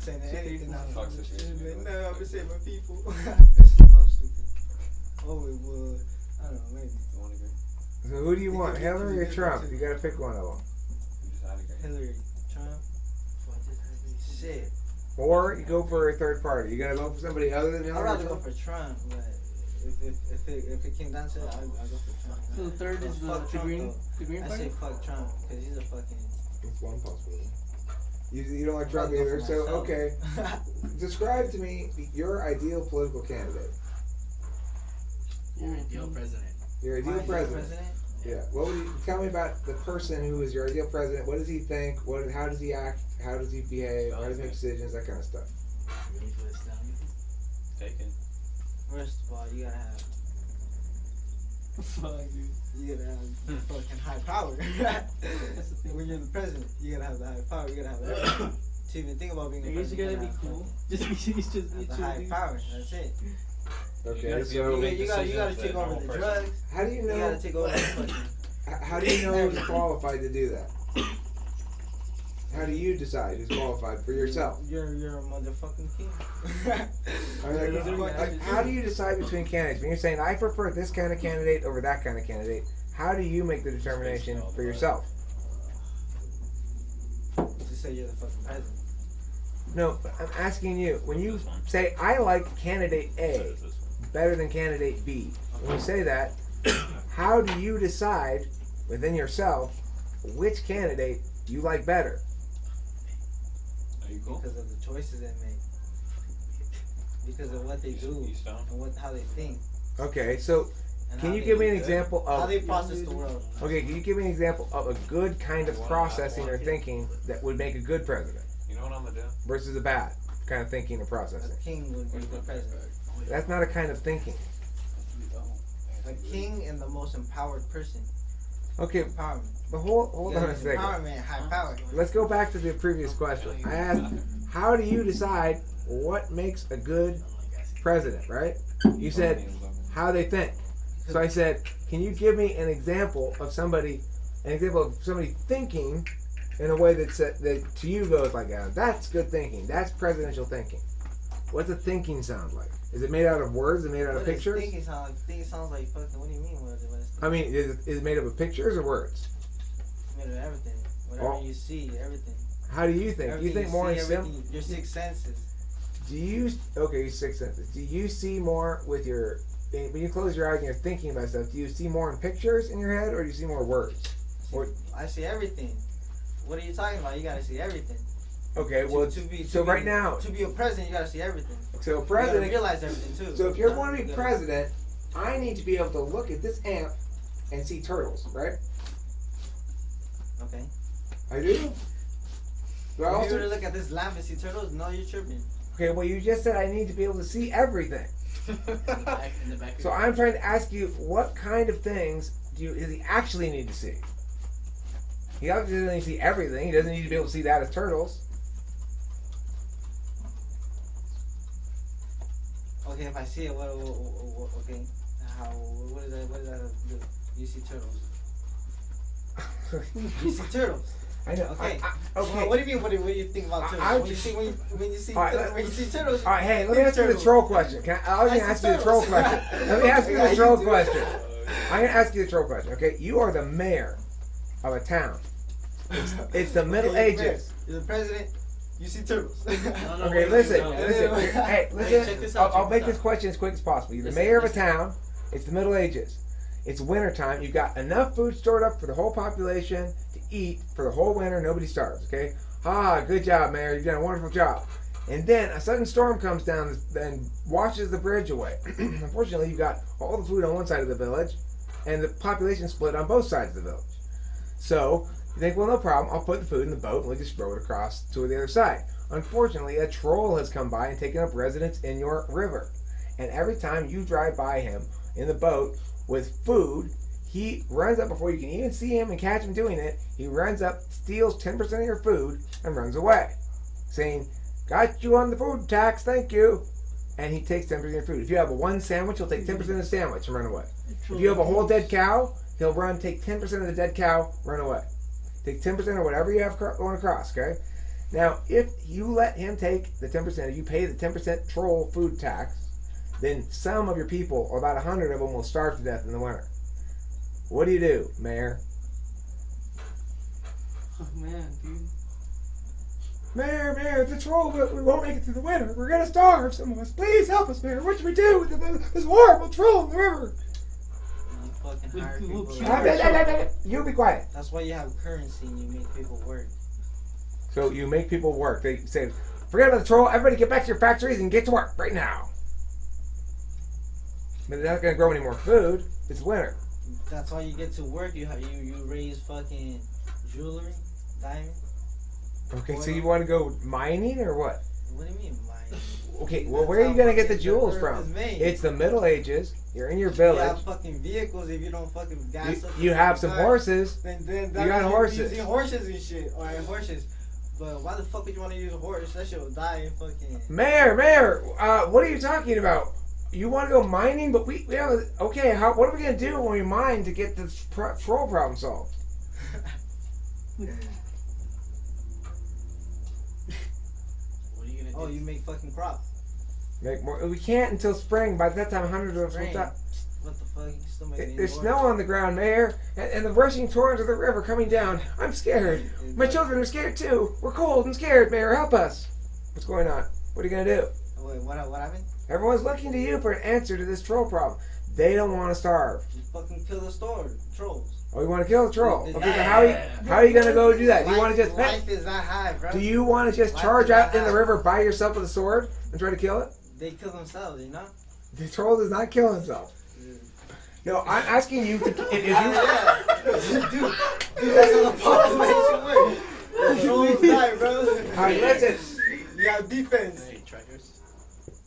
saying anything. Fuck situation. No, I'm gonna say my people. Oh, stupid. Oh, it would. I don't know, maybe. You want to agree? So who do you want, Hillary or Trump? You gotta pick one of them. You just had to agree. Hillary, Trump. Shit. Or you go for a third party. You gotta vote for somebody other than Hillary. I'd rather go for Trump, but if it came down to it, I'd go for Trump. So the third is the Green I Party? say fuck Trump because he's a fucking. It's one possibility. You don't like Trump I'd go either, for so myself. okay. Describe to me your ideal political candidate. Your ideal president. Your ideal My president. Yeah. What would you tell me about the person who is your ideal president? What does he think? How does he act? How does he behave? How does he make decisions? That kind of stuff. Ready for this down? Taken. First of all, you gotta have. Fuck, dude. You gotta have fucking high power. That's the thing. When you're the president, you gotta have the high power. You gotta have everything. To even think about being I the guess you president, gotta be have cool. Just be the chill, high dude. power. That's it. Okay. So You gotta take over the drugs. How do you You know? gotta take over the fucking. How do you know who's qualified to do that? How do you decide who's qualified for yourself? You're a motherfucking king. How do you decide between candidates? When you're saying I prefer this kind of candidate over that kind of candidate, how do you make the determination for yourself? To say you're the fucking president. No, I'm asking you. When you say I like candidate A better than candidate B, when you say that, how do you decide within yourself which candidate you like better? Are you cool? Because of the choices they make. Because of what they do You stoned? and how they think. Okay, so And can how you they- give me an example How of? they process the world. Okay, can you give me an example of a good kind of processing or thinking that would make a good president You know what I'm gonna do? versus a bad kind of thinking or A processing? king would be the president. That's not a kind of thinking. A king and the most empowered person. Okay, Empowerment. but hold on a second. Empowerment, high power. Let's go back to the previous question. I asked, how do you decide what makes a good president, right? You said how they think. So I said, can you give me an example of somebody thinking in a way that to you goes like, that's good thinking. That's presidential thinking. What's a thinking sound like? Is it made out of words? Is it made out of pictures? Thinking sound like? Thinking sounds like fucking. What do you mean? What is I mean, is it made up of pictures or words? made of everything. Whatever you see, everything. How do you think? Do you think more in simple? Your six senses. Do you your sixth senses? Do you see more with your when you close your eyes and you're thinking about stuff? Do you see more in pictures in your head, or do you see more words? Or I see everything. What are you talking about? You gotta see everything. okay, well, right now, to be a president, you gotta see everything. so You president. gotta realize everything too. So if you're going to be president, I need to be able to look at this amp and see turtles, right? Okay. I do. But I If you were to also, look at this lamp and see turtles, no, you're tripping. okay, well, you just said I need to be able to see everything. In the back of So I'm trying to ask you, what kind of things does he actually need to see? He obviously doesn't need to see everything. He doesn't need to be able to see that as turtles. Okay, if I see it, what okay, what does that do? You see turtles. You see turtles. I know. Okay. Okay. What do you mean? What do you think about turtles? I- when you see All right, when you see turtles. All right, hey, let me ask you the troll question. I was going to ask you the troll question. Let me ask you the troll question. I'm going to ask you the troll question, okay? You are the mayor of a town. It's the Middle Ages. You're the president. You see turtles. Okay, listen. Hey, check listen. this out, I'll check make this this out. question as quick as possible. You're the Listen, mayor of a listen. town. It's the Middle Ages. It's wintertime. You've got enough food stored up for the whole population to eat for the whole winter. Nobody starves, okay? Good job, mayor. You've done a wonderful job. And then a sudden storm comes down and washes the bridge away. Unfortunately, you've got all the food on one side of the village and the population split on both sides of the village. So you think, well, no problem. I'll put the food in the boat and we'll just throw it across to the other side. Unfortunately, a troll has come by and taken up residence in your river. And every time you drive by him in the boat with food, he runs up before you can even see him and catch him doing it. He runs up, steals 10% of your food, and runs away, saying, "Got you on the food tax, thank you." And he takes 10% of your food. If you have a one sandwich, he'll take 10% of the sandwich and run away. If you have a whole dead cow, he'll take 10% of the dead cow, run away. Take 10% of whatever you have going across, okay? Now, if you let him take the 10%, if you pay the 10% troll food tax, then some of your people, or about 100 of them, will starve to death in the winter. What do, Mayor? Oh man, dude. Mayor, the troll, we won't make it through the winter. We're gonna starve, some of us. Please help us, Mayor. What should we do with this horrible troll in the river? You fucking hire We'll people. kill You be quiet. That's why you have currency and you make people work. So you make people work. They say, forget about the troll. Everybody get back to your factories and get to work right now. But they're not gonna grow any more food. It's winter. That's why you get to work. You raise fucking jewelry, diamond. Okay, so you want to go mining or what? What do you mean mining? Okay, well, where are you gonna get the jewels Earth from? is made. It's the Middle Ages. You're in your You village. have fucking vehicles if you don't fucking gas up. You have some horses. Then You that got means horses. you're using horses and shit. Or horses. But why the fuck would you want to use a horse? That shit will die in fucking. Mayor, what are you talking about? You want to go mining, but we have okay. What are we gonna do when we mine to get this troll problem solved? What are you gonna do? Oh, you make fucking crop. Make more. We can't until spring. By that time, 100 of us will Spring. die. What the fuck? You can still make it There's indoors. snow on the ground, Mayor, and the rushing torrents of the river coming down. I'm scared. My children are scared too. We're cold and scared, Mayor. Help us. What's going on? What are you gonna do? Wait, what happened? Everyone's looking to you for an answer to this troll problem. They don't want to starve. You fucking kill the trolls. Oh, you want to kill the troll? Yeah. Okay, so how are you gonna go do that? Do you want to just Life is that high, bro. do you want to just Life charge is out that in the high. river by yourself with a sword and try to kill it? They kill themselves, you know? The troll does not kill himself. No, I'm asking you to. If you, Dude, that's how the pause makes it work. The trolls die, bro. all right, listen. You got defense. Hey, trackers.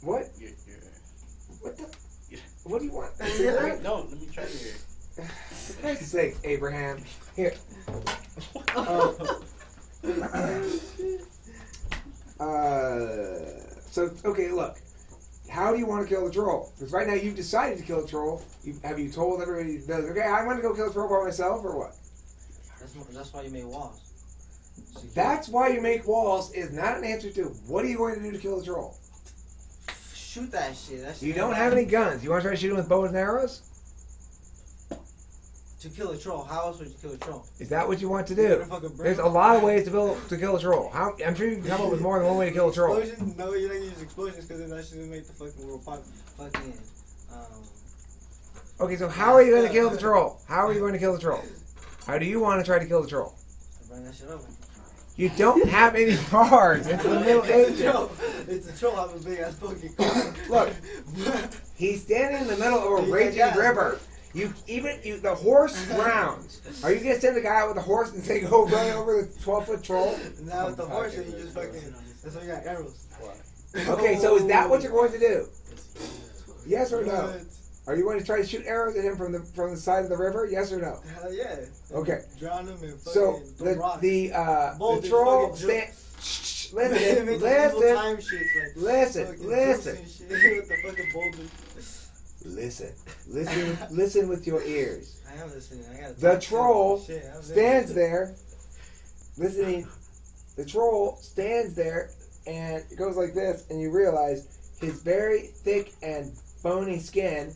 What? You're... What the? What do you want? Wait, no, let me try your... For Christ's sake, Abraham. Here. So, okay, look. How do you want to kill the troll? Because right now you've decided to kill the troll. Have you told everybody, okay, I want to go kill the troll by myself, or what? That's why you made walls. That's why you make walls is not an answer to what are you going to do to kill the troll? Shoot that shit. That shit You don't have any guns. You want to try to shoot him with bows and arrows? To kill a troll, how else would you kill a troll? Is that what you want to You do? gotta fucking burn There's a him. lot of ways to kill a troll. I'm sure you can come up with more than one way to kill a troll. Explosions? No, you're not gonna use explosions because then that's just gonna make the fucking world pop. Fucking. Okay, so how are you going to kill the troll? How are you going to kill the troll? How do you want to try to kill the troll? Burn that shit over. You don't have any bars. It's the Middle Ages. It's a troll. I'm a big ass fucking car. Look, he's standing in the middle of a raging Yeah. river. The horse drowns. Are you gonna send the guy out with the horse and say go run over the 12-foot troll? Now with the horse, you just fucking. That's why you got arrows. Okay, so is that what you're going to do? Yes or no? What? Are you going to try to shoot arrows at him from the side of the river? Yes or no? Hell yeah. Okay. Drown him in fucking. So rocks. the Boulders, troll fucking stand. They make the evil Listen, time shit, like listen, fucking listen. ghosts and shit with the fucking boulders. Listen with your ears. I am listening. I gotta The talk to troll you. Shit, I'm stands listening. there, listening. The troll stands there and it goes like this, and you realize his very thick and bony skin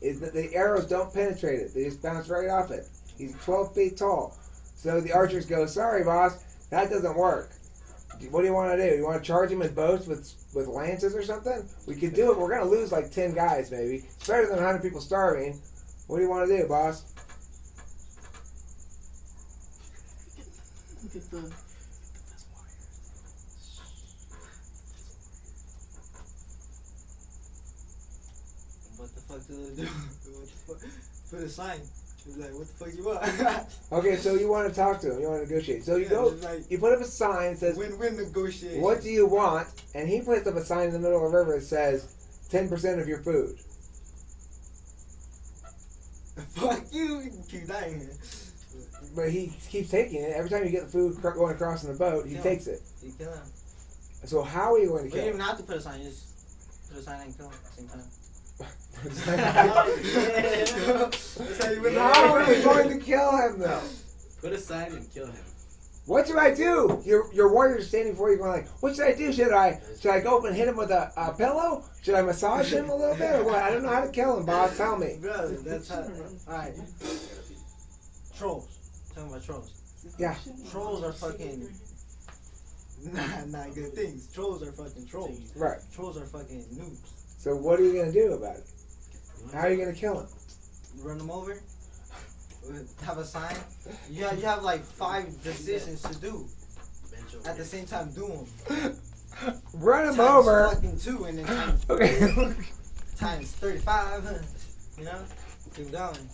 is that the arrows don't penetrate it; they just bounce right off it. He's 12 feet tall, so the archers go, "Sorry, boss, that doesn't work. What do you want to do? You want to charge him with bows with lances or something? We could do it. We're gonna lose like 10 guys, maybe. It's better than 100 people starving. What do you want to do, boss?" Look at the... What the fuck do they do? What the fuck? Put a sign. He's like, what the fuck you want? Okay, so you want to talk to him. You want to negotiate. So you Yeah, go. just like You put up a sign that says, win-win negotiation. "What do you want?" And he puts up a sign in the middle of the river that says, 10% of your food. Fuck you! You keep dying here. But he keeps taking it. Every time you get the food going across in the boat, he Yeah. takes it. You kill him. So how are you going to You kill don't him? even have to put a sign. You just put a sign and kill him at the same time. How are you going to kill him, though? Put a sign and kill him. What should I do? Your warrior's standing before you going like, what should I do? Should I go up and hit him with a pillow? Should I massage him a little bit or what? I don't know how to kill him, boss. Tell me. Brother, that's how. Alright. Trolls. Talking about trolls. Yeah. Trolls are fucking not good things. Trolls are fucking trolls. Right. Trolls are fucking noobs. So what are you gonna do about it? How are you gonna kill him? Run them over. Have a sign. You have like 5 decisions to do. At the same time, do them. Run him Times over. fucking 2 and then times, Okay. times 35. You know, keep going.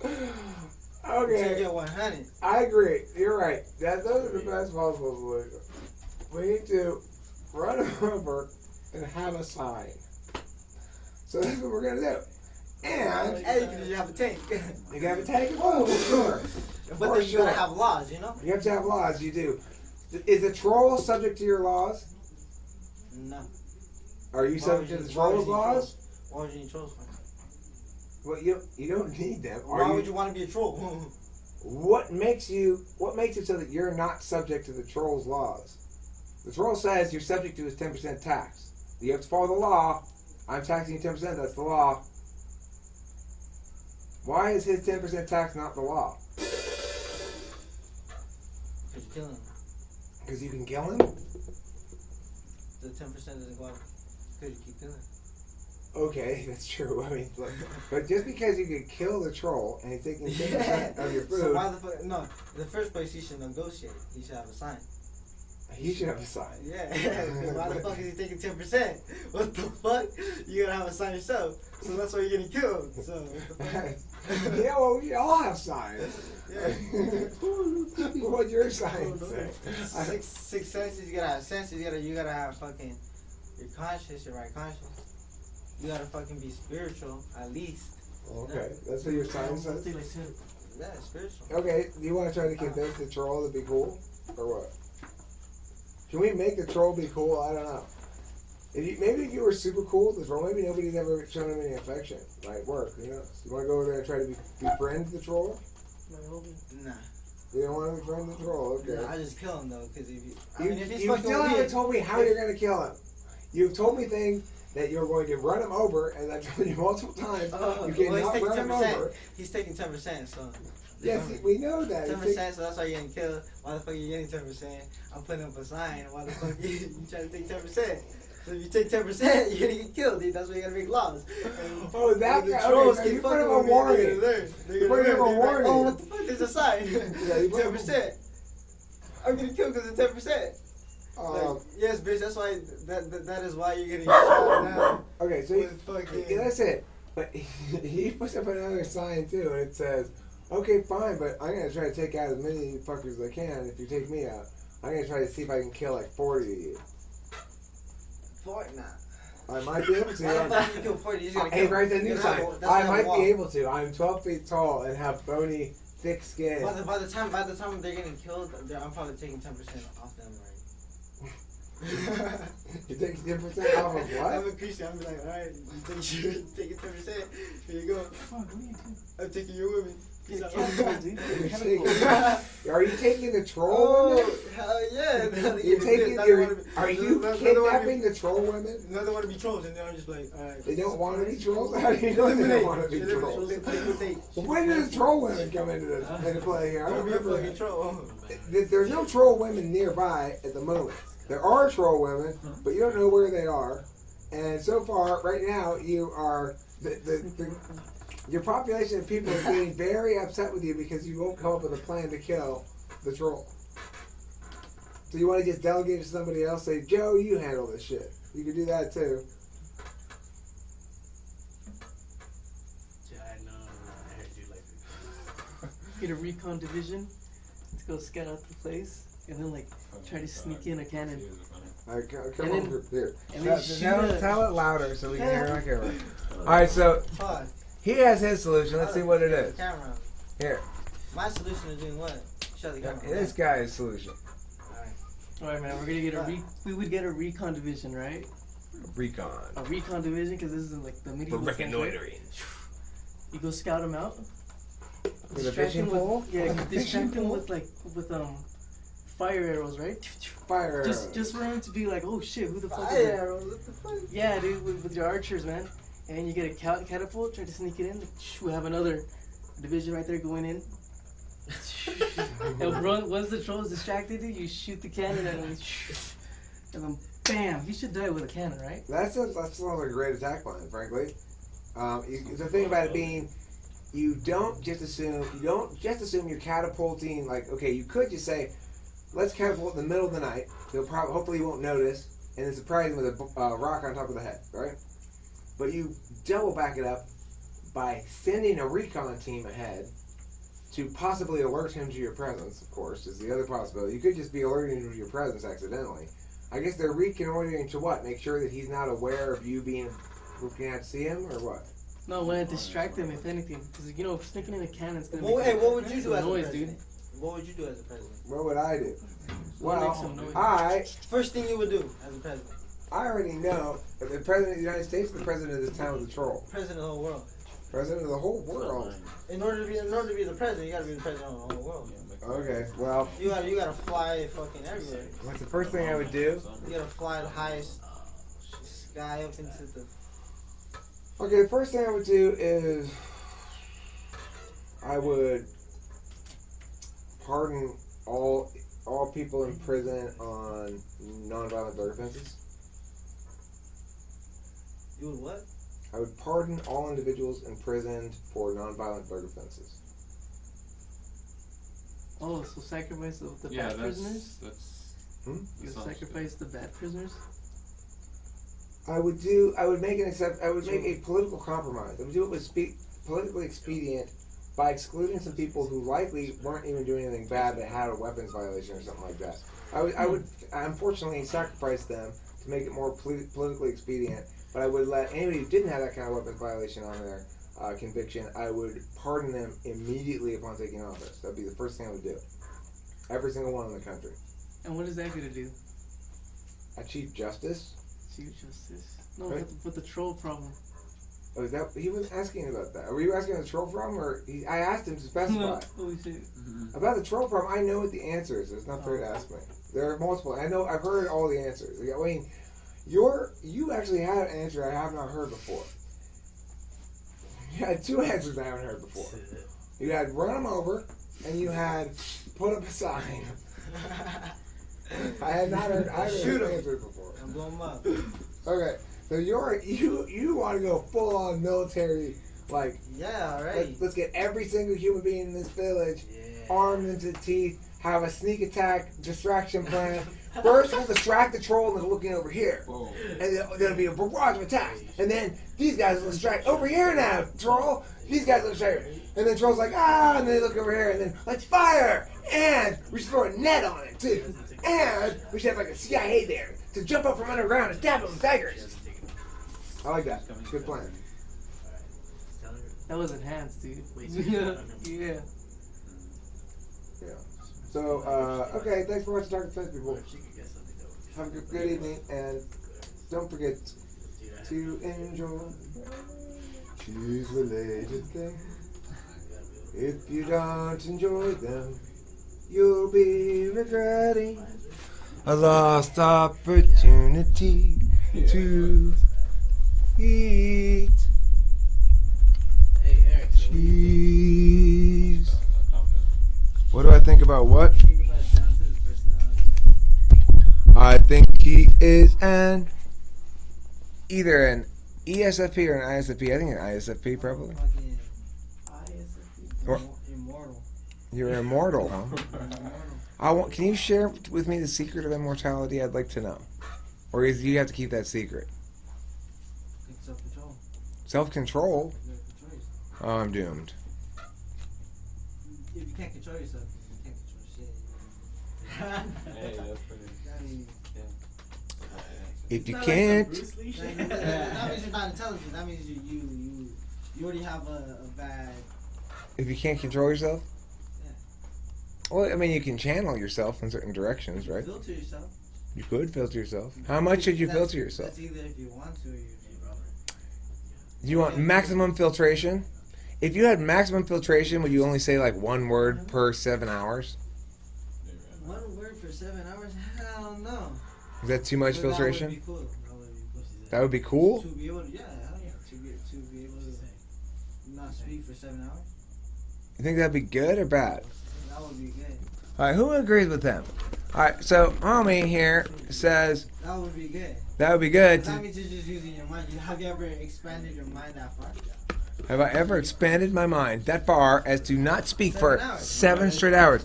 Until you Okay. get 100. I agree. You're right. Those are the best possible solutions. We need to run him over and have a sign. So that's what we're gonna do. And Hey, you have a tank. you gotta take it. Oh, sure. But For then you gotta sure. have laws, you know? You have to have laws. You do. Is a troll subject to your laws? No. Are you subject to the troll's laws? Why would you need trolls? Well, you don't need them. Why would you want to be a troll? What makes it so that you're not subject to the troll's laws? The troll says you're subject to his 10% tax. You have to follow the law. I'm taxing you 10%. That's the law. Why is his 10% tax not the law? Because you're killing him. Because you can kill him? The 10% doesn't go up because you keep killing him. Okay, that's true. I mean, look, but just because you could kill the troll and he's taking 10% Yeah. of your food, So why the fuck? No, in the first place, he should negotiate. He should have a sign. he should have a sign. Yeah. Why the fuck is he taking 10%? What the fuck? You gotta have a sign yourself. So that's why you're getting killed. So what the fuck? Yeah, well, we all have signs. Yeah. What'd your sign say? Six senses. You gotta have senses. You gotta have fucking your conscience, your right conscience. You gotta fucking be spiritual at least. Okay, that's what your sign says? Yeah, spiritual. Okay, do you want to try to convince the troll to be cool? Or what? Can we make the troll be cool? I don't know. Maybe if you were super cool with the troll, maybe nobody's ever shown him any affection. Might work, you know? You want to go over there and try to befriend the troll? Nah. You don't want to befriend the troll, okay. Nah, I just kill him though, because if he's You fucking still with haven't me, told me how you're going to kill him. You've told me things that you're going to run him over, and I've told you multiple times you cannot he's run taking him over. 10%. He's taking 10%, so. Yes, we know that. 10%, so that's why you're getting killed. Why the fuck are you getting 10%? I'm putting up a sign. Why the fuck you trying to take 10%? So if you take 10%, you're gonna get killed, dude. That's why you gotta make laws. Oh, that the guy. trolls Okay, so keep you put fucking him on with me, warning. They're You put him on warning. Oh, what the fuck? There's a sign. Yeah, you put him- 10%. I'm getting killed because of 10%. Like, yes, bitch. That's why. That is why you're getting shot now. Okay, so With fucking. yeah, that's it. But he puts up another sign too, and it says, "Okay, fine, but I'm gonna try to take out as many of you fuckers as I can. If you take me out, I'm gonna try to see if I can kill like 40 of you. Fuck nah. I might be able to. Why the fuck you kill 40? You just gotta Hey, kill. write the new You gotta sign. have a- that's I gonna have a might wall. be able to. I'm 12 feet tall and have bony, thick skin. By the time they're getting killed, I'm probably taking 10% off them already. You take 10% off of what? I'm a Christian. I'm like, alright, you taking 10%. Here you go. I'm taking your women. Peace out. You're taking- Are you taking the troll Oh, women? hell yeah. You're taking are you kidnapping the troll women? None want to be trolls, and then I'm just like, alright. They don't want to be trolls? How do you know they don't want to be trolls? When did the troll women come into play here? I don't Don't be a remember fucking that. troll. There's no troll women nearby at the moment. There are troll women, but you don't know where they are. And so far, right now, you are your population of people is getting very upset with you because you won't come up with a plan to kill the troll. So you want to just delegate it to somebody else? Say, Joe, you handle this shit. You can do that too. Yeah, I know. I heard you like it. Get a recon division to go scout out the place, and then like try to sneak in a cannon. Alright, come And then- over here. And then shoot Tell it louder so we can hear it on camera. Alright, so Fuck. he has his solution. Let's see what it is. Camera. Here. My solution is doing what? Shut the camera. This guy's solution. Alright, man, we're gonna get we would get a recon division, right? Recon. A recon division, because this is like the medieval times, right? reconnoitering. You go scout them out. With a Distract fishing them with- pole? Yeah, With a distract fishing them pole? with fire arrows, right? Fire. Just for him to be like, oh shit, who the fuck is Fire that? arrows, what the fuck? Yeah, dude, with your archers, man. And then you get a catapult, try to sneak it in. We have another division right there going in. And once the troll's distracted, dude, you shoot the cannon at him. And then bam, he should die with a cannon, right? That sounds like a great attack plan, frankly. The thing about it being, you don't just assume you're catapulting. Like, okay, you could just say, let's catapult in the middle of the night. Hopefully he won't notice, and then surprise him with a rock on top of the head, right? But you double back it up by sending a recon team ahead to possibly alert him to your presence. Of course, is the other possibility. You could just be alerting him to your presence accidentally. I guess they're reconnoitering to what? Make sure that he's not aware of you looking out to see him, or what? No, when I distract him, if anything, because you know, sneaking in a cannon's gonna Well, make hey, what would you do some as a noise, president? dude. What would you do as a president? What would I do? Make Well, some noise. First thing you would do as a president. I already know that the president of the United States is the president of this town with the troll. President of the whole world. President of the whole world. In order to be the president, you gotta be the president of the whole world. Okay, well, You gotta fly fucking everywhere. what's the first thing I would do? You gotta fly the highest sky up into the. Okay, the first thing I would do is I would pardon all people in prison on nonviolent drug offenses. You would what? I would pardon all individuals imprisoned for nonviolent drug offenses. Oh, so sacrifice the bad prisoners? You sacrifice the bad prisoners? I would make a political compromise. I would do it with politically expedient by excluding some people who likely weren't even doing anything bad but had a weapons violation or something like that. I would unfortunately sacrifice them to make it more politically expedient, but I would let anybody who didn't have that kind of weapons violation on their conviction, I would pardon them immediately upon taking office. That would be the first thing I would do. Every single one in the country. And what is that going to do? Chief Justice? Chief Justice? No, Right. with the troll problem. Oh, he was asking about that. Were you asking about the troll problem, or I asked him to specify? Holy shit. About the troll problem, I know what the answer is. It's not fair to ask me. There are multiple. I've heard all the answers. I mean, you actually had an answer I have not heard before. You had two answers I haven't heard before. You had run them over, and you had put up a sign. I had not heard either answers before. And blow them up. Okay, so you want to go full on military, like, Yeah, alright. let's get every single human being in this village armed into the teeth, have a sneak attack distraction plan. First, we'll distract the troll that's looking over here. Whoa. And then there'll be a barrage of attacks. And then these guys will distract over here now, troll. These guys will distract. And then troll's like, ah, and then they look over here, and then let's fire. And we should throw a net on it, too. And we should have like a CIA there to jump up from underground and stab them with daggers. I like that. Good plan. That was enhanced, dude. Yeah. Yeah. So, okay, thanks for watching Talk to Fence People. Have a good evening, and don't forget to enjoy cheese-related things. If you don't enjoy them, you'll be regretting a lost opportunity to eat cheese. What do I think about what? I think he is either an ESFP or an ISFP. I think an ISFP probably. Fucking Or- immortal. You're immortal, huh? Can you share with me the secret of immortality? I'd like to know. Or do you have to keep that secret? Self-control. Self-control? You gotta control yourself. Oh, I'm doomed. If you can't control yourself, you can't control shit. Hey, that's pretty. I mean, If you It's not can't... that means you're not intelligent. That means you already have a bad. If you can't control yourself? Yeah. Well, I mean, you can channel yourself in certain directions, right? Filter yourself. You could filter yourself. How much should you That's- filter yourself? That's either if you want to or you Do you want maximum filtration? If you had maximum filtration, would you only say like one word per 7 hours? 1 word for 7 hours? Hell no. Is that too much But filtration? That would be cool. That would be cool. To be able to, yeah, hell yeah. To be able to not speak for 7 hours. You think that'd be good or bad? That would be good. All right, who agrees with them? All right, so homie here says That would be good. that would be good. That means you're just using your mind. Have you ever expanded your mind that far? Have I ever expanded my mind that far as to not speak for 7 hours. 7 straight hours?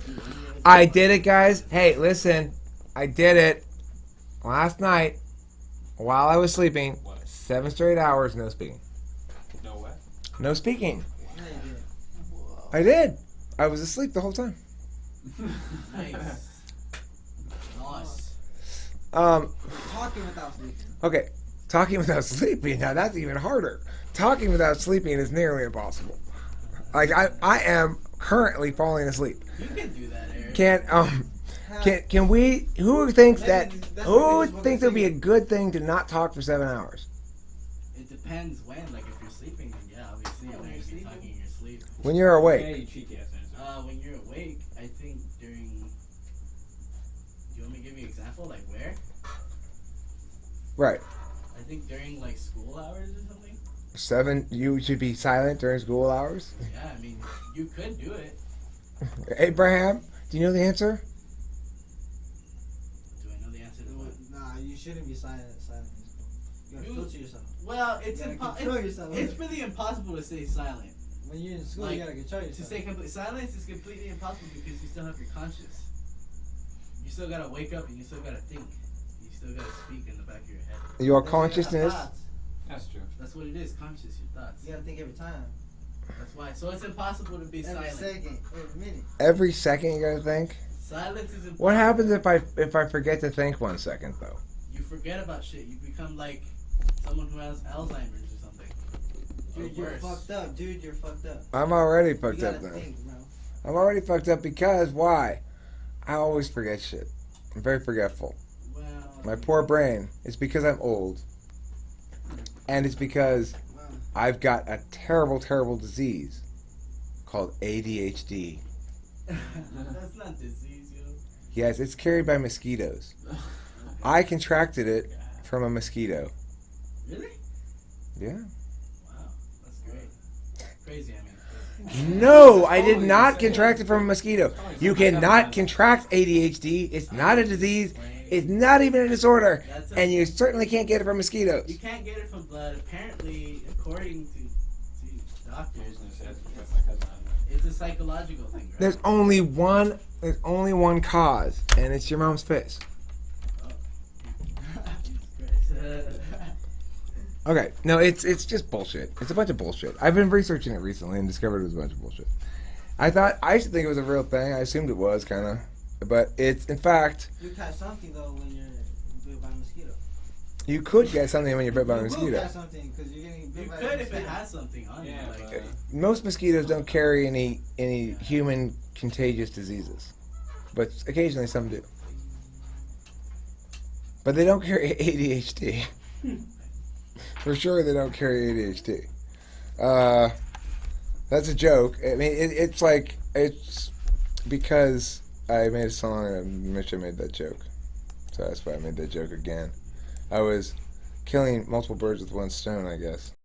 I did it, guys. Hey, listen, I did it last night while I was sleeping. What? 7 straight hours, no speaking. No what? No speaking. Yeah, you did. I did. I was asleep the whole time. Nice. Nice. Talking without sleeping. Okay, talking without sleeping. Now that's even harder. Talking without sleeping is nearly impossible. Like I am currently falling asleep. You can do that, Eric. Can we? Who thinks that? That's Who what thinks it they would be a say. good thing to not talk for 7 hours? It depends when. Like if you're sleeping, then yeah, obviously you're When not you're gonna be sleeping? talking in your sleep. When you're awake. Yeah, you cheeky ass answer. When you're awake, I think during. Do you want me to give you an example? Like where? Right. I think during like school hours or something. 7. You should be silent during school hours. Yeah, I mean you could do it. Abraham, do you know the answer? Do I know the answer to what? Nah, you shouldn't be silent. You gotta You- filter yourself. Well, it's You gotta control yourself. it's really impossible to stay silent. When you're in school, Like, you gotta control To yourself. stay silence is completely impossible because you still have your conscience. You still gotta wake up and you still gotta think. You still gotta speak in the back of your head. Your That's consciousness. thoughts. That's true. That's what it is, conscious, your thoughts. You gotta think every time. That's why. So it's impossible to be Every silent. second, every minute. Every second you gotta think. Silence is impossible. What happens if I forget to think 1 second though? You forget about shit. You become like someone who has Alzheimer's or something. Dude, Or you're worse. fucked up. Dude, you're fucked up. I'm already You fucked up gotta now. think, bro. I'm already fucked up because why? I always forget shit. I'm very forgetful. Well, My poor brain. It's because I'm old. And it's because Wow. I've got a terrible, terrible disease called ADHD. That's not disease, yo. Yes, it's carried by mosquitoes. I contracted it from a mosquito. Really? Yeah. Wow, that's great. Crazy, I mean. No, I did not contract it from a mosquito. You cannot contract ADHD. It's not a disease. It's not even a disorder. That's a- And you certainly can't get it from You mosquitoes. can't get it from blood. Apparently, according to I was doctors, gonna say that's because my cousin had that. it's a psychological thing, right? There's only one cause, and it's your mom's face. Jesus Christ. Okay, no, it's just bullshit. It's a bunch of bullshit. I've been researching it recently and discovered it was a bunch of bullshit. I used to think it was a real thing. I assumed it was, kind of. But it's, in fact, You catch something though when you're bit by a mosquito. you could get something when you're bit by a You will mosquito. catch something because you're getting bit You by a could if mosquito. it has something on Yeah, you. Like, but Most mosquitoes don't carry any human contagious diseases. But occasionally some do. But they don't carry ADHD. For sure they don't carry ADHD. That's a joke. I mean, it's because I made a song and Misha made that joke. So that's why I made that joke again. I was killing multiple birds with one stone, I guess.